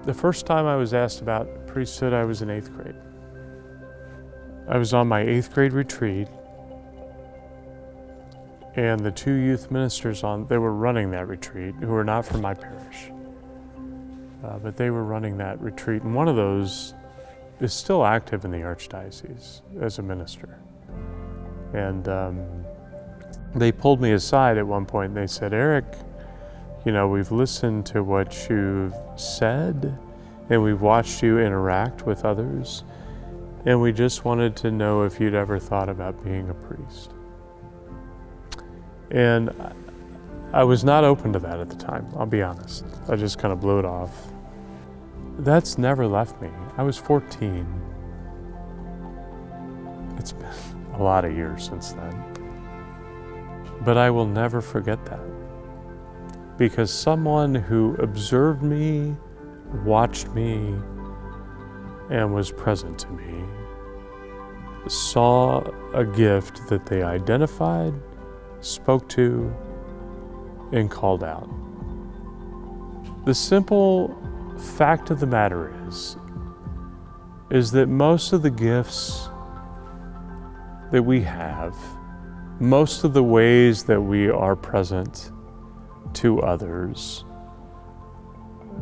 The first time I was asked about priesthood, I was in 8th grade. I was on my 8th grade retreat, and the 2 youth ministers they were running that retreat, who were not from my parish, but they were running that retreat, and one of those is still active in the Archdiocese as a minister. And they pulled me aside at one point and they said, "Eric, we've listened to what you've said and we've watched you interact with others, and we just wanted to know if you'd ever thought about being a priest." And I was not open to that at the time, I'll be honest. I just kind of blew it off. That's never left me. I was 14. It's been a lot of years since then. But I will never forget that. Because someone who observed me, watched me, and was present to me saw a gift that they identified, spoke to, and called out. The simple fact of the matter is that most of the gifts that we have, most of the ways that we are present to others,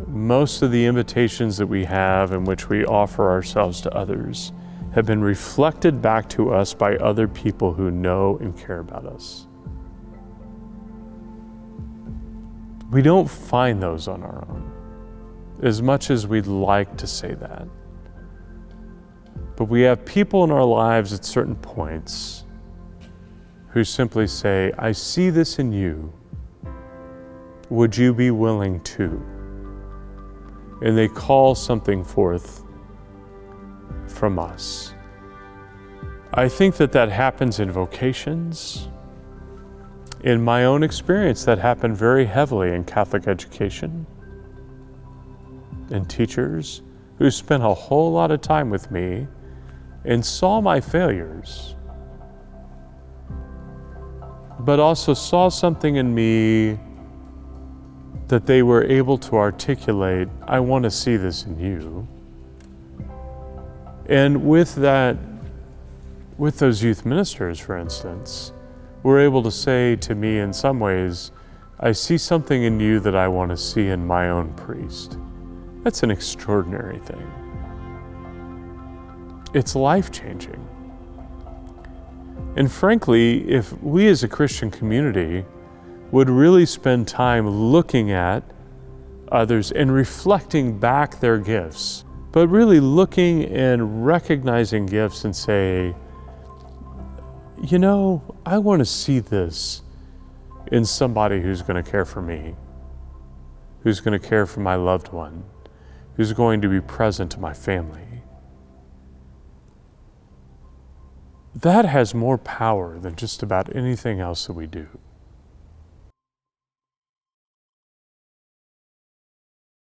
most of the invitations that we have in which we offer ourselves to others have been reflected back to us by other people who know and care about us. We don't find those on our own, as much as we'd like to say that. But we have people in our lives at certain points who simply say, "I see this in you. Would you be willing to?" And they call something forth from us. I think that happens in vocations. In my own experience, that happened very heavily in Catholic education, and teachers who spent a whole lot of time with me and saw my failures, but also saw something in me that they were able to articulate. "I want to see this in you." And with those youth ministers, for instance, were able to say to me in some ways, "I see something in you that I want to see in my own priest." That's an extraordinary thing. It's life-changing. And frankly, if we as a Christian community would really spend time looking at others and reflecting back their gifts, but really looking and recognizing gifts and say, I want to see this in somebody who's going to care for me, who's going to care for my loved one, who's going to be present to my family. That has more power than just about anything else that we do.